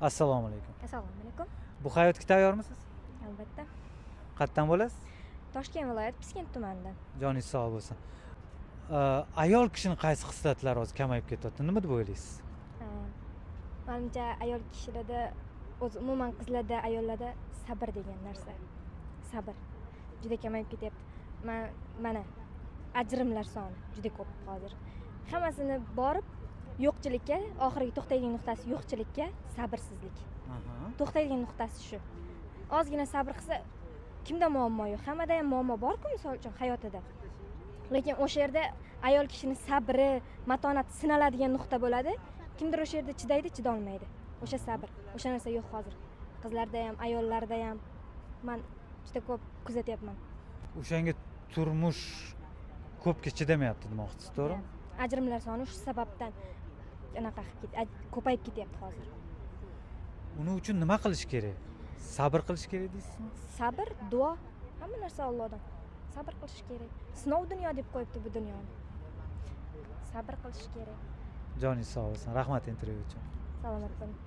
Assalomu alaykum. Assalomu alaykum. Bu hayotga tayyormisiz? Albatta. Qayerdan bo'lasiz? Toshkent viloyati Piskent tumanidan. Joningiz sog' bo'lsin. Ayol kishining qaysi xislatlari hozir kamayib ketyapti? Nima deb o'ylaysiz? Menimcha ayol kishilarda, o'zi umuman qizlarda, ayollarda sabr degan narsa. Sabr juda kamayib ketyapti. Mana ajrimlar soni juda ko'p hozir. Hammasini borib yo'qchilikka, oxirgi to'xtaydigan nuqtasi yo'qchilikka, sabrsizlik. To'xtaydigan nuqtasi shu. Ozgina sabr qilsa, kimda muammo yo'q? Hammada ham muammo bor-ku, misol uchun hayotida. Lekin o'sha yerda ayol kishining sabri, matonati sinaladigan nuqta bo'ladi. Kimdir o'sha yerda chidaydi, chida olmaydi. O'sha sabr, o'sha narsa yo'q hozir. Qizlarda ham, ayollarda ham men juda ko'p kuzatyapman. O'shanga turmush ko'pga chidamayapti demoqchisiz, to'g'rimi? Ajrimlar soni shu sababdan anaqa ko'payib ketyapti hozir. Uning uchun nima qilish kerak? Sabr qilish kerak deysizmi? Sabr, duo, hamma narsa Allohdan. Sabr qilish kerak. Sinov dunyo deb qo'yibdi bu dunyoni. Sabr qilish kerak. Joningiz sog' bo'lsin. Rahmat intervyu uchun. Salomat bo'ling.